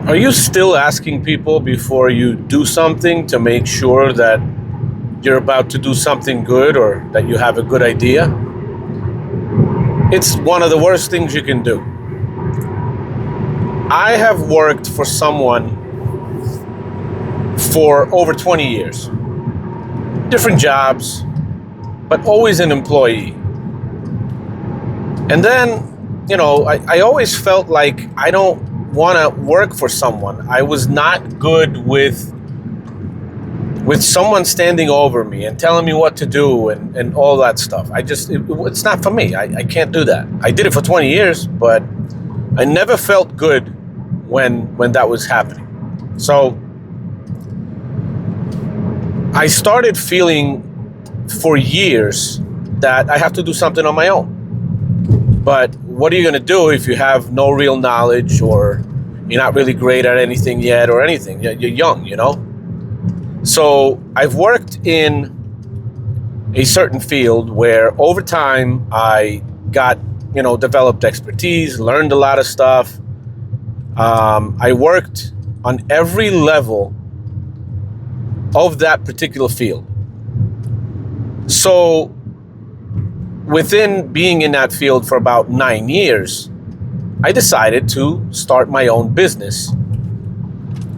Are you still asking people before you do something to make sure that you're about to do something good or that you have a good idea? It's one of the worst things you can do. I have worked for someone for over 20 years, different jobs, but always an employee. And then, I always felt like I don't want to work for someone. I was not good with someone standing over me and telling me what to do and all that stuff. It's not for me. I can't do that. I did it for 20 years, but I never felt good when that was happening. So I started feeling for years that I have to do something on my own. But what are you going to do if you have no real knowledge or you're not really great at anything yet or anything? You're young, So I've worked in a certain field where over time I got, developed expertise, learned a lot of stuff. I worked on every level of that particular field. So within being in that field for about 9 years, I decided to start my own business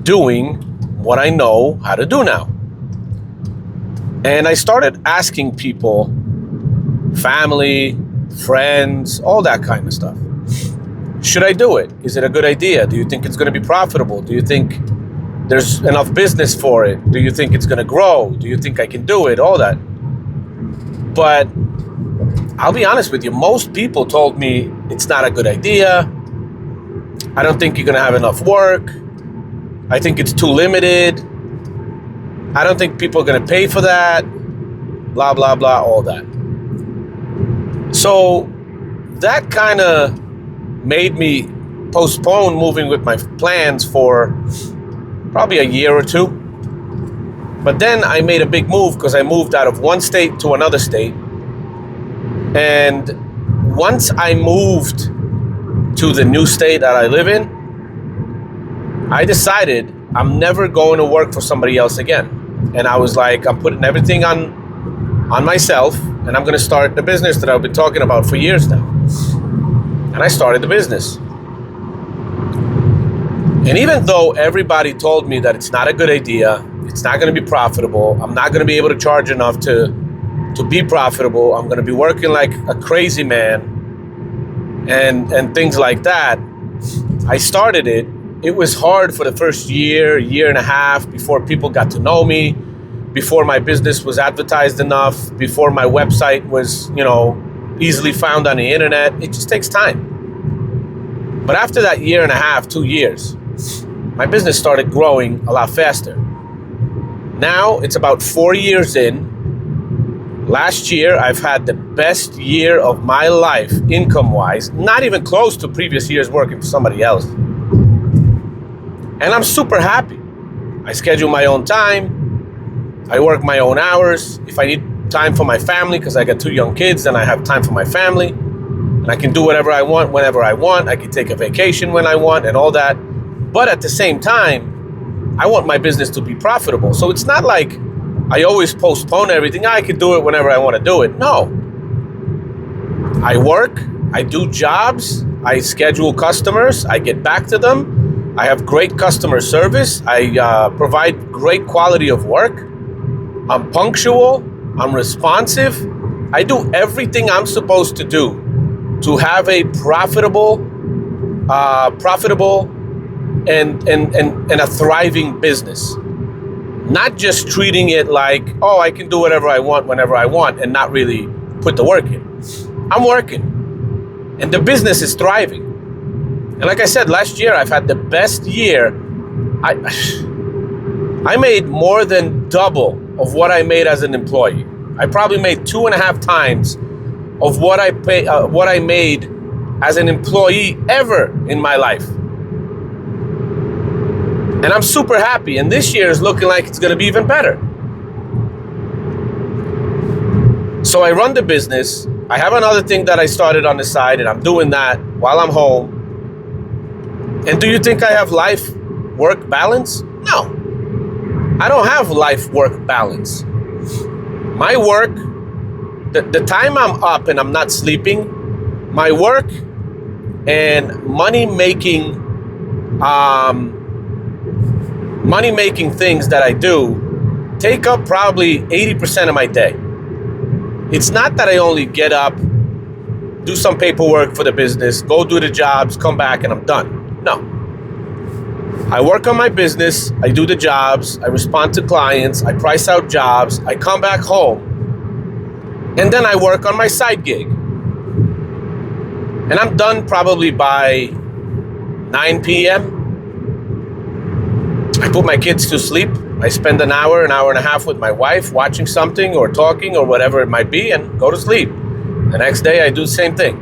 doing what I know how to do now. And I started asking people, family, friends, all that kind of stuff. Should I do it? Is it a good idea? Do you think it's going to be profitable? Do you think there's enough business for it? Do you think it's going to grow? Do you think I can do it? All that. But I'll be honest with you, most people told me it's not a good idea. I don't think you're going to have enough work. I think it's too limited. I don't think people are going to pay for that. Blah, blah, blah, all that. So that kind of made me postpone moving with my plans for probably a year or two. But then I made a big move because I moved out of one state to another state. And once I moved to the new state that I live in, I decided I'm never going to work for somebody else again. And I was like, I'm putting everything on myself, and I'm going to start the business that I've been talking about for years now. And I started the business. And even though everybody told me that it's not a good idea, it's not going to be profitable, I'm not going to be able to charge enough to be profitable, I'm going to be working like a crazy man and things like that, I started it. It was hard for the first year and a half before people got to know me, before my business was advertised enough, before my website was, easily found on the internet. It just takes time. But after that year and a half, 2 years, my business started growing a lot faster. Now it's about 4 years in. Last year, I've had the best year of my life income-wise, not even close to previous years working for somebody else. And I'm super happy. I schedule my own time. I work my own hours. If I need time for my family, because I got 2 young kids, then I have time for my family. And I can do whatever I want, whenever I want. I can take a vacation when I want and all that. But at the same time, I want my business to be profitable. So it's not like I always postpone everything. I can do it whenever I want to do it. No. I work. I do jobs. I schedule customers. I get back to them. I have great customer service. I provide great quality of work. I'm punctual. I'm responsive. I do everything I'm supposed to do to have a profitable and a thriving business. Not just treating it like, oh, I can do whatever I want whenever I want and not really put the work in. I'm working. And the business is thriving. And like I said, last year I've had the best year. I made more than double of what I made as an employee. I probably made 2.5 times of what I made as an employee ever in my life. And I'm super happy. And this year is looking like it's going to be even better. So I run the business. I have another thing that I started on the side, and I'm doing that while I'm home. And do you think I have life work balance? No. I don't have life-work balance. My work, the time I'm up and I'm not sleeping, my work and money-making things that I do take up probably 80% of my day. It's not that I only get up, do some paperwork for the business, go do the jobs, come back, and I'm done. No. I work on my business, I do the jobs, I respond to clients, I price out jobs, I come back home, and then I work on my side gig. And I'm done probably by 9 p.m. I put my kids to sleep. I spend an hour and a half with my wife watching something or talking or whatever it might be and go to sleep. The next day I do the same thing.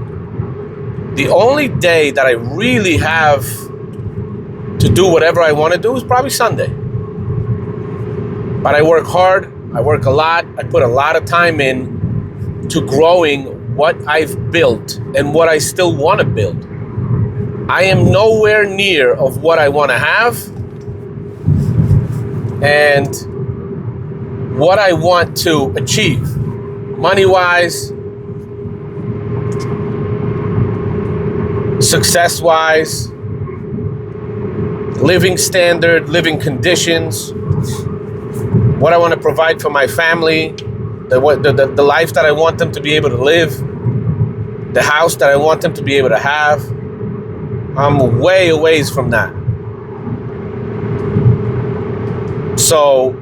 The only day that I really have to do whatever I want to do is probably Sunday. But I work hard, I work a lot, I put a lot of time in to growing what I've built and what I still want to build. I am nowhere near of what I want to have and what I want to achieve, money-wise, success-wise, living standard, living conditions, what I want to provide for my family, the life that I want them to be able to live, the house that I want them to be able to have. I'm way away from that. So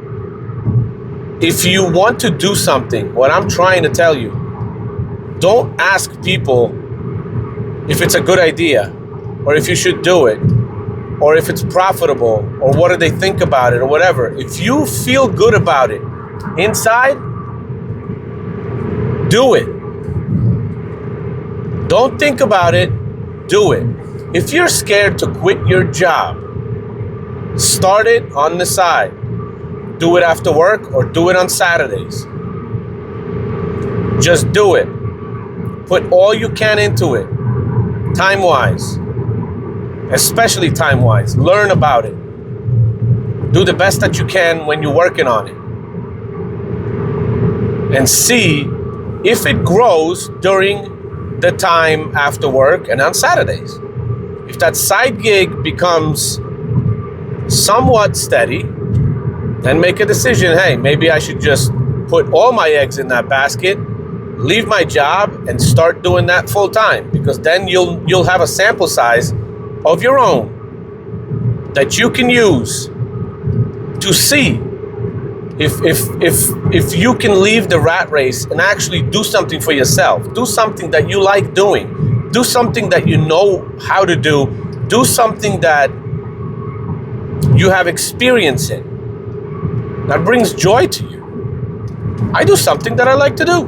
if you want to do something, what I'm trying to tell you, don't ask people if it's a good idea or if you should do it or if it's profitable or what do they think about it or whatever. If you feel good about it inside, do it. Don't think about it, do it. If you're scared to quit your job, start it on the side. Do it after work or do it on Saturdays. Just do it. Put all you can into it, time-wise, especially time-wise. Learn about it. Do the best that you can when you're working on it. And see if it grows during the time after work and on Saturdays. If that side gig becomes somewhat steady, then make a decision. Hey, maybe I should just put all my eggs in that basket, leave my job, and start doing that full time. Because then you'll have a sample size of your own that you can use to see if you can leave the rat race and actually do something for yourself. Do something that you like doing. Do something that you know how to do. Do something that you have experience in, that brings joy to you. I do something that I like to do.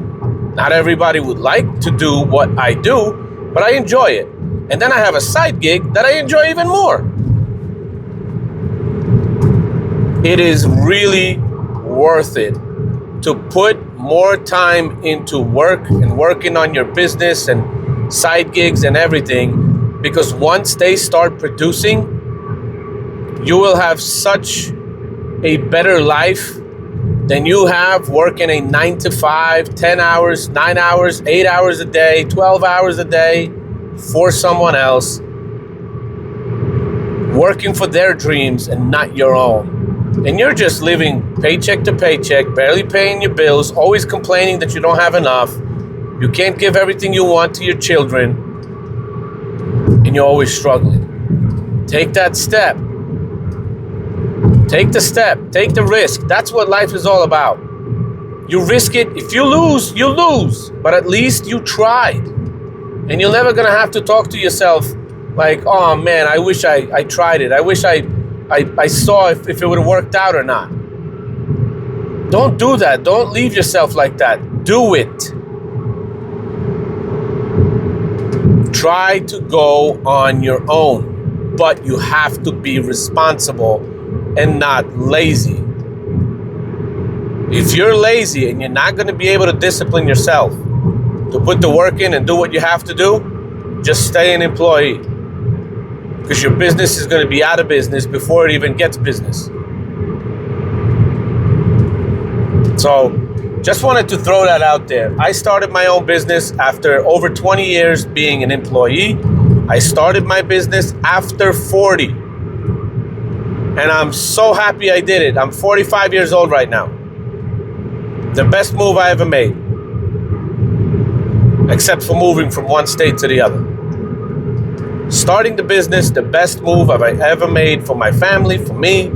Not everybody would like to do what I do, but I enjoy it. And then I have a side gig that I enjoy even more. It is really worth it to put more time into work and working on your business and side gigs and everything, because once they start producing, you will have such a better life than you have working a 9 to 5, 10 hours, 9 hours, 8 hours a day, 12 hours a day for someone else, working for their dreams and not your own. And you're just living paycheck to paycheck, barely paying your bills, always complaining that you don't have enough. You can't give everything you want to your children, and you're always struggling. Take that step. Take the step. Take the risk. That's what life is all about. You risk it. If you lose, you lose. But at least you tried. And you're never going to have to talk to yourself like, oh man, I wish I tried it. I wish I saw if it would have worked out or not. Don't do that. Don't leave yourself like that. Do it. Try to go on your own, but you have to be responsible and not lazy. If you're lazy and you're not going to be able to discipline yourself to put the work in and do what you have to do, just stay an employee. because your business is going to be out of business before it even gets business. So just wanted to throw that out there. I started my own business after over 20 years being an employee. I started my business after 40. And I'm so happy I did it. I'm 45 years old right now. The best move I ever made. Except for moving from one state to the other. Starting the business, the best move I've ever made for my family, for me,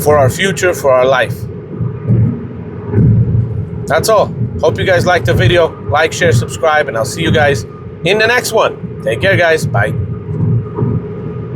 for our future, for our life. That's all. Hope you guys liked the video. Like, share, subscribe, and I'll see you guys in the next one. Take care, guys. Bye.